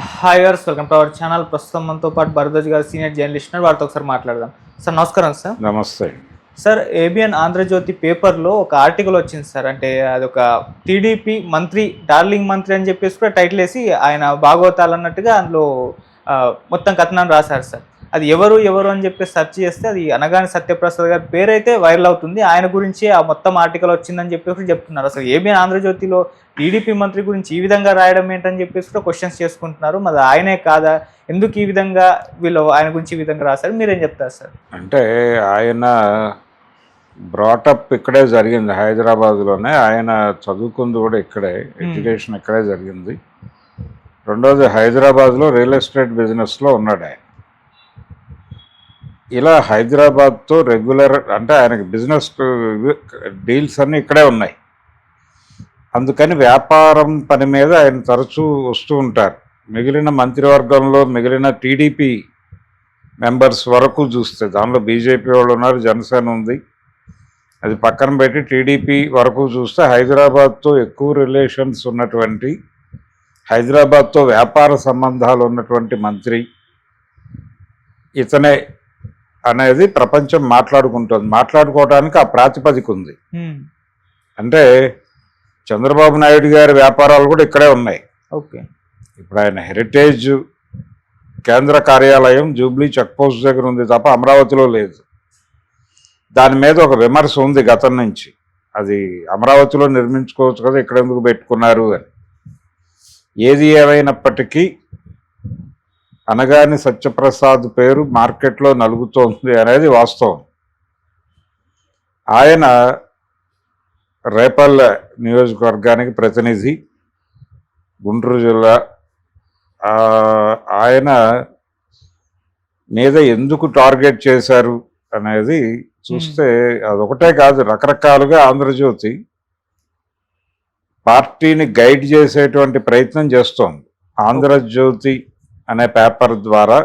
Hi గారు, welcome to our channel. ప్రస్తుతం మనతో పాటు భరద్వాజ్ గారు సీనియర్ జర్నలిస్ట్ ఉన్నారు. వారితో ఒకసారి మాట్లాడదాం. సార్ నమస్కారం సార్. నమస్తే. సార్, ఏబిఎన్ ఆంధ్రజ్యోతి పేపర్లో ఒక ఆర్టికల్ వచ్చింది సార్. అంటే అదొక టీడీపీ మంత్రి, డార్లింగ్ మంత్రి అని చెప్పేసి కూడా టైటిల్ వేసి ఆయన భాగవతాలు అన్నట్టుగా అందులో మొత్తం కథనాన్ని రాశారు సార్. అది ఎవరు అని చెప్పేసి సెర్చ్ చేస్తే అది అనగాని సత్యప్రసాద్ గారి పేరైతే వైరల్ అవుతుంది. ఆయన గురించి ఆ మొత్తం ఆర్టికల్ వచ్చిందని చెప్పేసి చెప్తున్నారు. అసలు ఏబిఎన్ ఆంధ్రజ్యోతిలో టీడీపీ మంత్రి గురించి ఈ విధంగా రాయడం ఏంటని చెప్పేసి కూడా క్వశ్చన్స్ చేసుకుంటున్నారు. మరి ఆయనే కాదా, ఎందుకు ఈ విధంగా వీళ్ళు ఆయన గురించి ఈ విధంగా రాశారు, మీరేం చెప్తారు సార్? అంటే ఆయన బ్రాటప్ ఇక్కడే జరిగింది, హైదరాబాద్లోనే. ఆయన చదువుకుంది కూడా ఇక్కడే, ఎడ్యుకేషన్ ఇక్కడే జరిగింది. రెండోది హైదరాబాద్లో రియల్ ఎస్టేట్ బిజినెస్లో ఉన్నాడు ఆయన. ఇలా హైదరాబాద్తో రెగ్యులర్ అంటే ఆయనకి బిజినెస్ డీల్స్ అన్నీ ఇక్కడే ఉన్నాయి. అందుకని వ్యాపారం పని మీద ఆయన తరచూ వస్తూ ఉంటారు. మిగిలిన మంత్రివర్గంలో మిగిలిన టీడీపీ మెంబర్స్ వరకు చూస్తే దానిలో బీజేపీ వాళ్ళు ఉన్నారు, జనసేన ఉంది, అది పక్కన పెట్టి టీడీపీ వరకు చూస్తే హైదరాబాద్తో ఎక్కువ రిలేషన్స్ ఉన్నటువంటి, హైదరాబాద్తో వ్యాపార సంబంధాలు ఉన్నటువంటి మంత్రి ఇతనే అనేది ప్రపంచం మాట్లాడుకుంటుంది. మాట్లాడుకోవడానికి ఆ ప్రాతిపదిక ఉంది. అంటే చంద్రబాబు నాయుడు గారి వ్యాపారాలు కూడా ఇక్కడే ఉన్నాయి. ఓకే. ఇప్పుడు ఆయన హెరిటేజ్ కేంద్ర కార్యాలయం జూబ్లీ చెక్ పోస్ట్ దగ్గర ఉంది తప్ప అమరావతిలో లేదు. దాని మీద ఒక విమర్శ ఉంది గతం నుంచి, అది అమరావతిలో నిర్మించుకోవచ్చు కదా, ఇక్కడ ఎందుకు పెట్టుకున్నారు అని. ఏది ఏమైనప్పటికీ అనగాని సత్యప్రసాద్ పేరు మార్కెట్లో నలుగుతోంది అనేది వాస్తవం. ఆయన రేపల్లె నియోజకవర్గానికి ప్రతినిధి, గుంటూరు జిల్లా. ఆయన మీద ఎందుకు టార్గెట్ చేశారు అనేది చూస్తే అదొకటే కాదు, రకరకాలుగా ఆంధ్రజ్యోతి పార్టీని గైడ్ చేసేటువంటి ప్రయత్నం చేస్తోంది. ఆంధ్రజ్యోతి అనే పేపర్ ద్వారా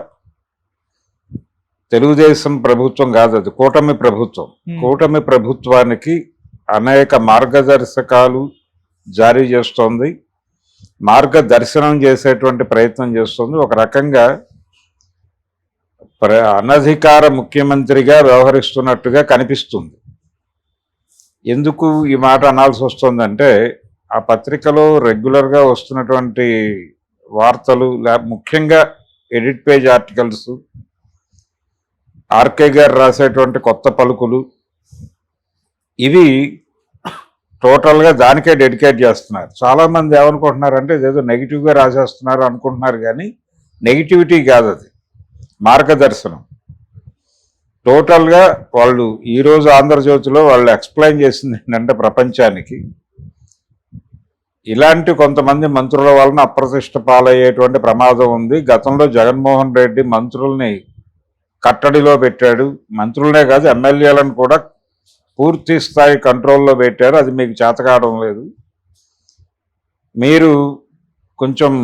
తెలుగుదేశం ప్రభుత్వం కాదు, అది కూటమి ప్రభుత్వం. కూటమి ప్రభుత్వానికి అనేక మార్గదర్శకాలు జారీ చేస్తోంది, మార్గదర్శనం చేసేటువంటి ప్రయత్నం చేస్తుంది. ఒక రకంగా అనధికార ముఖ్యమంత్రిగా వ్యవహరిస్తున్నట్టుగా కనిపిస్తుంది. ఎందుకు ఈ మాట అనాల్సి వస్తుందంటే, ఆ పత్రికలో రెగ్యులర్గా వస్తున్నటువంటి వార్తలు, ముఖ్యంగా ఎడిట్ పేజ్ ఆర్టికల్స్, ఆర్కే గారు రాసేటువంటి కొత్త పలుకులు, ఇవి టోటల్గా దానికే డెడికేట్ చేస్తున్నారు. చాలామంది ఏమనుకుంటున్నారంటే ఇదేదో నెగిటివ్గా రాసేస్తున్నారు అనుకుంటున్నారు, కానీ నెగిటివిటీ కాదు, అది మార్గదర్శనం. టోటల్గా వాళ్ళు ఈరోజు ఆంధ్రజ్యోతిలో వాళ్ళు ఎక్స్ప్లెయిన్ చేసింది ఏంటంటే, ప్రపంచానికి ఇలాంటి కొంతమంది మంత్రుల వలన అప్రతిష్ట పాలయ్యేటువంటి ప్రమాదం ఉంది. గతంలో జగన్మోహన్ రెడ్డి మంత్రుల్ని కట్టడిలో పెట్టాడు, మంత్రులనే కాదు ఎమ్మెల్యేలను కూడా పూర్తి స్థాయి కంట్రోల్లో పెట్టారు. అది మీకు చేతకావడం లేదు, మీరు కొంచెం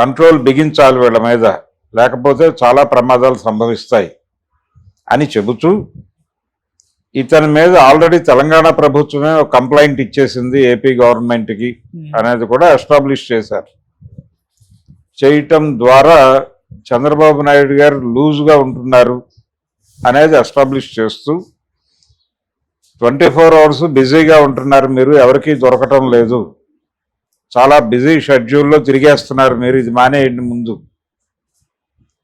కంట్రోల్ బిగించాలి వీళ్ళ మీద, లేకపోతే చాలా ప్రమాదాలు సంభవిస్తాయి అని చెబుతూ, ఇతని మీద ఆల్రెడీ తెలంగాణ ప్రభుత్వమే ఒక కంప్లైంట్ ఇచ్చేసింది ఏపీ గవర్నమెంట్కి అనేది కూడా ఎస్టాబ్లిష్ చేశారు. చేయటం ద్వారా చంద్రబాబు నాయుడు గారు లూజ్గా ఉంటున్నారు అనేది ఎస్టాబ్లిష్ చేస్తూ, 24 అవర్స్ బిజీగా ఉంటున్నారు మీరు, ఎవరికి దొరకటం లేదు, చాలా బిజీ షెడ్యూల్లో తిరిగేస్తున్నారు మీరు, ఇది మానేయండి, ముందు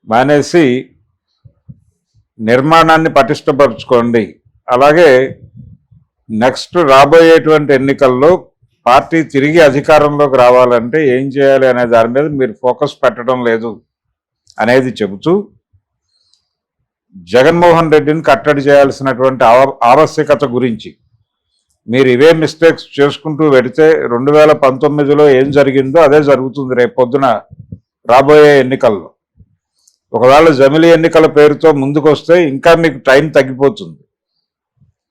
మానేసి నిర్మాణాన్ని పటిష్టపరచుకోండి. అలాగే నెక్స్ట్ రాబోయేటువంటి ఎన్నికల్లో పార్టీ తిరిగి అధికారంలోకి రావాలంటే ఏం చేయాలి అనే దాని మీద మీరు ఫోకస్ పెట్టడం లేదు అనేది చెబుతూ, జగన్మోహన్ రెడ్డిని కట్టడి చేయాల్సినటువంటి ఆవశ్యకత గురించి, మీరు ఇవే మిస్టేక్స్ చేసుకుంటూ వెడితే 2019లో ఏం జరిగిందో అదే జరుగుతుంది రేపు పొద్దున రాబోయే ఎన్నికల్లో. ఒకవేళ జమిలీ ఎన్నికల పేరుతో ముందుకు వస్తే ఇంకా మీకు టైం తగ్గిపోతుంది.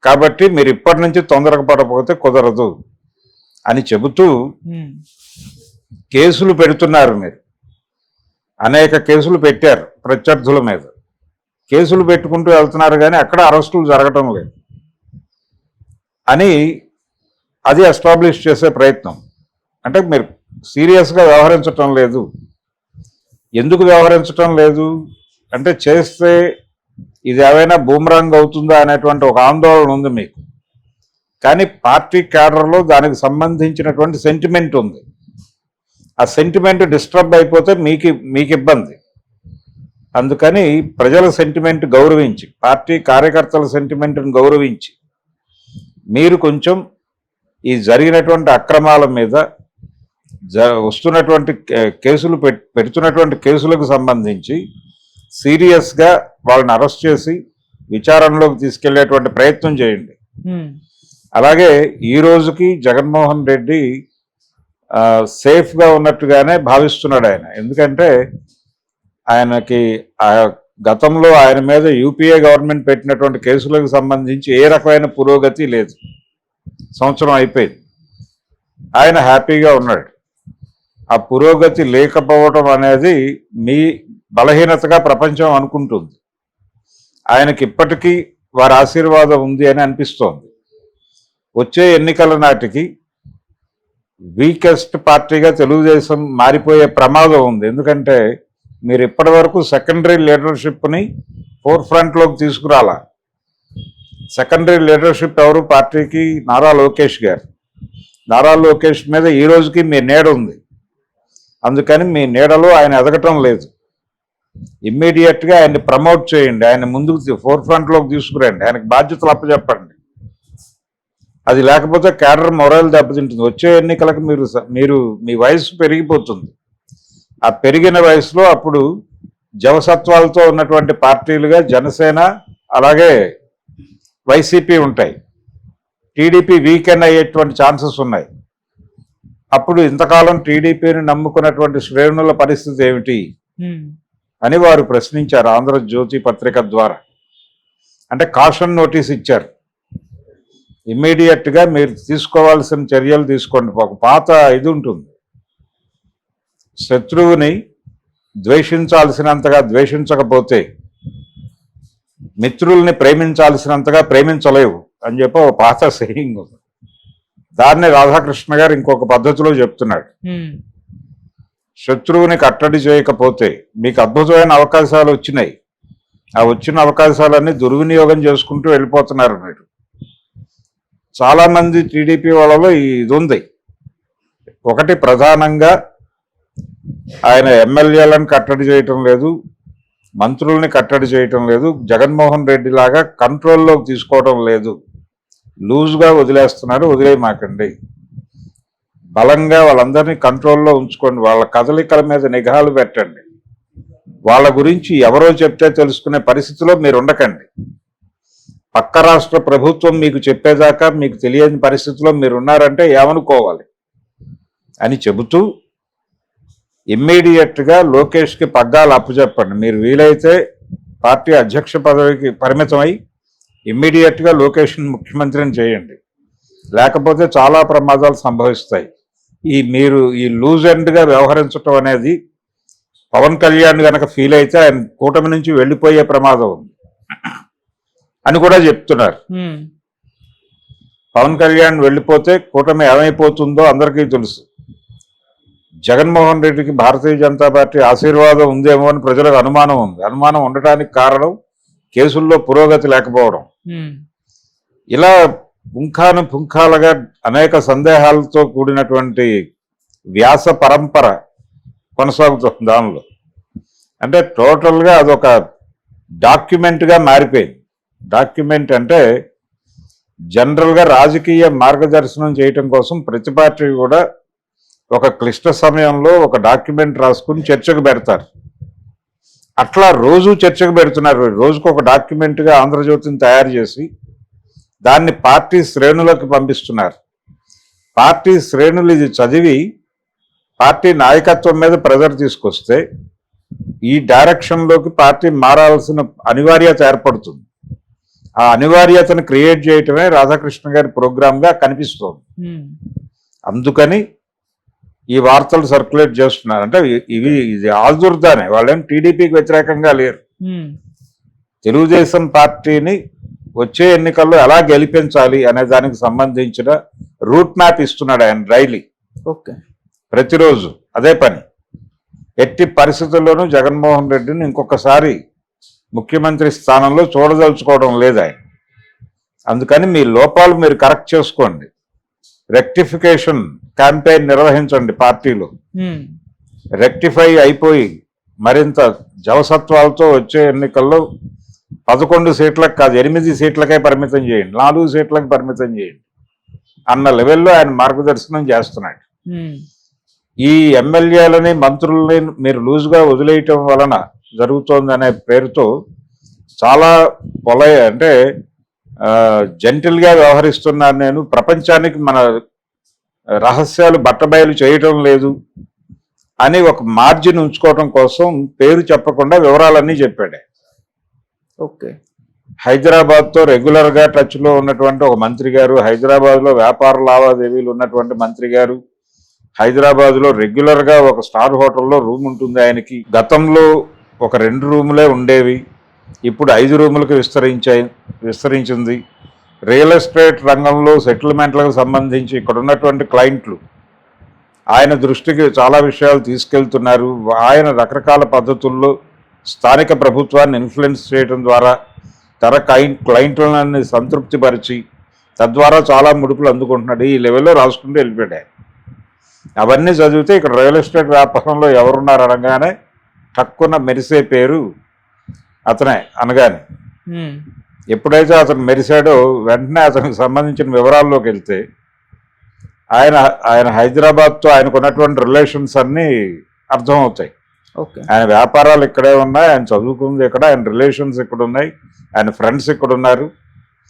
కాబట్టి మీరు ఇప్పటి నుంచి తొందరగా పడకపోతే కుదరదు అని చెబుతూ కేసులు పెడుతున్నారు. మీరు అనేక కేసులు పెట్టారు ప్రత్యర్థుల మీద, కేసులు పెట్టుకుంటూ వెళ్తున్నారు, కానీ అక్కడ అరెస్టులు జరగటం లేదు అని అది ఎస్టాబ్లిష్ చేసే ప్రయత్నం. అంటే మీరు సీరియస్గా వ్యవహరించటం లేదు, ఎందుకు వ్యవహరించటం లేదు అంటే చేస్తే ఇది ఏమైనా బూమరాంగ్ అవుతుందా అనేటువంటి ఒక ఆందోళన ఉంది మీకు. కానీ పార్టీ క్యాడర్లో దానికి సంబంధించినటువంటి సెంటిమెంట్ ఉంది. ఆ సెంటిమెంట్ డిస్టర్బ్ అయిపోతే మీకు ఇబ్బంది. అందుకని ప్రజల సెంటిమెంట్ గౌరవించి, పార్టీ కార్యకర్తల సెంటిమెంట్ని గౌరవించి మీరు కొంచెం ఈ జరిగినటువంటి అక్రమాల మీద వస్తున్నటువంటి కేసులు పెడుతున్నటువంటి కేసులకు సంబంధించి సీరియస్గా వాళ్ళని అరెస్ట్ చేసి విచారణలోకి తీసుకెళ్లేటువంటి ప్రయత్నం చేయండి. అలాగే ఈ రోజుకి జగన్మోహన్ రెడ్డి సేఫ్గా ఉన్నట్టుగానే భావిస్తున్నాడు ఆయన. ఎందుకంటే ఆయనకి గతంలో ఆయన మీద యూపీఏ గవర్నమెంట్ పెట్టినటువంటి కేసులకు సంబంధించి ఏ రకమైన పురోగతి లేదు. సంవత్సరం అయిపోయింది, ఆయన హ్యాపీగా ఉన్నాడు. ఆ పురోగతి లేకపోవడం అనేది మీ బలహీనతగా ప్రపంచం అనుకుంటుంది. ఆయనకి ఇప్పటికీ వారి ఆశీర్వాదం ఉంది అని అనిపిస్తోంది. వచ్చే ఎన్నికల నాటికి వీకెస్ట్ పార్టీగా తెలుగుదేశం మారిపోయే ప్రమాదం ఉంది. ఎందుకంటే మీరు ఇప్పటి వరకు సెకండరీ లీడర్షిప్ని ఫోర్ ఫ్రంట్లోకి తీసుకురాలా. సెకండరీ లీడర్షిప్ ఎవరు పార్టీకి? నారా లోకేష్ గారు. నారా లోకేష్ మీద ఈ రోజుకి మీ నీడ ఉంది. అందుకని మీ నీడలో ఆయన ఎదగటం లేదు. ఇమ్మీడియట్గా ఆయన్ని ప్రమోట్ చేయండి, ఆయన ముందుకు ఫోర్ ఫ్రంట్లోకి తీసుకురండి, ఆయనకు బాధ్యతలు అప్పచెప్పండి. అది లేకపోతే క్యాడర్ మొరల్ దెబ్బతింటుంది. వచ్చే ఎన్నికలకు మీరు మీ వయసు పెరిగిపోతుంది. ఆ పెరిగిన వయసులో అప్పుడు జవసత్వాలతో ఉన్నటువంటి పార్టీలుగా జనసేన అలాగే వైసీపీ ఉంటాయి. టీడీపీ వీకెండ్ అయ్యేటువంటి ఛాన్సెస్ ఉన్నాయి. అప్పుడు ఇంతకాలం టీడీపీని నమ్ముకున్నటువంటి శ్రేణుల పరిస్థితి ఏమిటి అని వారు ప్రశ్నించారు ఆంధ్రజ్యోతి పత్రిక ద్వారా. అంటే కాషన్ నోటీస్ ఇచ్చారు. ఇమ్మీడియట్గా మీరు తీసుకోవాల్సిన చర్యలు తీసుకోండి. ఒక పాత ఇది ఉంటుంది, శత్రువుని ద్వేషించాల్సినంతగా ద్వేషించకపోతే మిత్రుల్ని ప్రేమించాల్సినంతగా ప్రేమించలేవు అని చెప్పి ఒక పాత సెయింగ్ ఉంది. దాన్ని రాధాకృష్ణ గారు ఇంకొక పద్ధతిలో చెప్తున్నాడు. శత్రువుని కట్టడి చేయకపోతే మీకు అద్భుతమైన అవకాశాలు వచ్చినాయి. ఆ వచ్చిన అవకాశాలన్నీ దుర్వినియోగం చేసుకుంటూ వెళ్ళిపోతున్నారు మీరు. చాలామంది టీడీపీ వాళ్ళలో ఇది ఉంది. ఒకటి, ప్రధానంగా ఆయన ఎమ్మెల్యేలను కట్టడి చేయటం లేదు, మంత్రుల్ని కట్టడి చేయటం లేదు, జగన్మోహన్ రెడ్డి లాగా కంట్రోల్లోకి తీసుకోవడం లేదు, లూజ్గా వదిలేస్తున్నారు. వదిలేయమాకండి, బలంగా వాళ్ళందరినీ కంట్రోల్లో ఉంచుకోండి. వాళ్ళ కదలికల మీద నిఘాలు పెట్టండి. వాళ్ళ గురించి ఎవరో చెప్తే తెలుసుకునే పరిస్థితిలో మీరు ఉండకండి. పక్క రాష్ట్ర ప్రభుత్వం మీకు చెప్పేదాకా మీకు తెలియని పరిస్థితిలో మీరు ఉన్నారంటే ఏమనుకోవాలి అని చెబుతూ ఇమ్మీడియట్గా లోకేష్కి పగ్గాలు అప్పచెప్పండి. మీరు వీలైతే పార్టీ అధ్యక్ష పదవికి పరిమితమై ఇమ్మీడియట్గా లోకేష్ని ముఖ్యమంత్రిని చేయండి. లేకపోతే చాలా ప్రమాదాలు సంభవిస్తాయి. మీరు ఈ లూజ్ ఎండ్గా వ్యవహరించడం అనేది పవన్ కళ్యాణ్ కనుక ఫీల్ అయితే ఆయన కూటమి నుంచి వెళ్ళిపోయే ప్రమాదం ఉంది అని కూడా చెప్తున్నారు. పవన్ కళ్యాణ్ వెళ్ళిపోతే కూటమి ఏమైపోతుందో అందరికీ తెలుసు. జగన్మోహన్ రెడ్డికి భారతీయ జనతా పార్టీ ఆశీర్వాదం ఉందేమో అని ప్రజలకు అనుమానం ఉంది. అనుమానం ఉండటానికి కారణం కేసుల్లో పురోగతి లేకపోవడం. ఇలా పుంఖాలుగా అనేక సందేహాలతో కూడినటువంటి వ్యాస పరంపర కొనసాగుతుంది దానిలో. అంటే టోటల్గా అదొక డాక్యుమెంట్గా మారిపోయింది. డాక్యుమెంట్ అంటే జనరల్గా రాజకీయ మార్గదర్శనం చేయటం కోసం ప్రతి పార్టీ కూడా ఒక క్లిష్ట సమయంలో ఒక డాక్యుమెంట్ రాసుకుని చర్చకు పెడతారు. అట్లా రోజు చర్చకు పెడుతున్నారు. రోజుకు ఒక డాక్యుమెంట్గా ఆంధ్రజ్యోతిని తయారు చేసి దాన్ని పార్టీ శ్రేణులకు పంపిస్తున్నారు. పార్టీ శ్రేణులు ఇది చదివి పార్టీ నాయకత్వం మీద ప్రెజర్ తీసుకొస్తే ఈ డైరెక్షన్లోకి పార్టీ మారాల్సిన అనివార్యత ఏర్పడుతుంది. ఆ అనివార్యతను క్రియేట్ చేయటమే రాధాకృష్ణ గారి ప్రోగ్రామ్గా కనిపిస్తోంది. అందుకని ఈ వార్తలు సర్క్యులేట్ చేస్తున్నారు. అంటే ఇది ఆల్దుర్దానే, వాళ్ళేం టీడీపీకి వ్యతిరేకంగా లేరు. తెలుగుదేశం పార్టీని వచ్చే ఎన్నికల్లో ఎలా గెలిపించాలి అనే దానికి సంబంధించిన రూట్ మ్యాప్ ఇస్తున్నాడు ఆయన డైలీ. ఓకే, ప్రతిరోజు అదే పని. ఎట్టి పరిస్థితుల్లోనూ జగన్మోహన్ రెడ్డిని ఇంకొకసారి ముఖ్యమంత్రి స్థానంలో చూడదలుచుకోవడం లేదు ఆయన. అందుకని మీ లోపాలు మీరు కరెక్ట్ చేసుకోండి, రెక్టిఫికేషన్ క్యాంపెయిన్ నిర్వహించండి పార్టీలో. రెక్టిఫై అయిపోయి మరింత జవసత్వాలతో వచ్చే ఎన్నికల్లో 11 సీట్లకు కాదు 8 సీట్లకే పరిమితం చేయండి, 4 సీట్లకు పరిమితం చేయండి అన్న లెవెల్లో ఆయన మార్గదర్శనం చేస్తున్నాడు. ఈ ఎమ్మెల్యేలని మంత్రుల్ని మీరు లూజ్గా వదిలేయటం వలన జరుగుతోందనే పేరుతో చాలా అంటే జెంటిల్గా వ్యవహరిస్తున్నాను నేను, ప్రపంచానికి మన రహస్యాలు బట్టబయలు చేయటం లేదు అని ఒక మార్జిన్ ఉంచుకోవటం కోసం పేరు చెప్పకుండా వివరాలన్నీ చెప్పాడు. ఓకే. హైదరాబాద్తో రెగ్యులర్గా టచ్లో ఉన్నటువంటి ఒక మంత్రి గారు, హైదరాబాద్లో వ్యాపార లావాదేవీలు ఉన్నటువంటి మంత్రి గారు, హైదరాబాద్లో రెగ్యులర్గా ఒక స్టార్ హోటల్లో రూమ్ ఉంటుంది ఆయనకి. గతంలో ఒక 2 రూములే ఉండేవి, ఇప్పుడు 5 రూములకు విస్తరించింది. రియల్ ఎస్టేట్ రంగంలో సెటిల్మెంట్లకు సంబంధించి ఇక్కడ ఉన్నటువంటి క్లయింట్లు ఆయన దృష్టికి చాలా విషయాలు తీసుకెళ్తున్నారు. ఆయన రకరకాల పద్ధతుల్లో స్థానిక ప్రభుత్వాన్ని ఇన్ఫ్లుయెన్స్ చేయడం ద్వారా తన క్లయింట్లని సంతృప్తిపరిచి తద్వారా చాలా ముడుపులు అందుకుంటున్నాడు. ఈ లెవెల్లో రాసుకుంటూ వెళ్ళిపోయాడు. అవన్నీ చదివితే ఇక్కడ రియల్ ఎస్టేట్ వ్యాపారంలో ఎవరున్నారు అనగానే తక్కువ మెరిసే పేరు అతనే అనగానే. ఎప్పుడైతే అతను మెరిసాడో వెంటనే అతనికి సంబంధించిన వివరాల్లోకి వెళ్తే ఆయన హైదరాబాద్తో ఆయనకు ఉన్నటువంటి రిలేషన్స్ అన్నీ అర్థమవుతాయి. ఆయన వ్యాపారాలు ఇక్కడే ఉన్నాయి, ఆయన చదువుకుంది ఇక్కడ, ఆయన రిలేషన్స్ ఇక్కడ ఉన్నాయి, ఆయన ఫ్రెండ్స్ ఇక్కడ ఉన్నారు.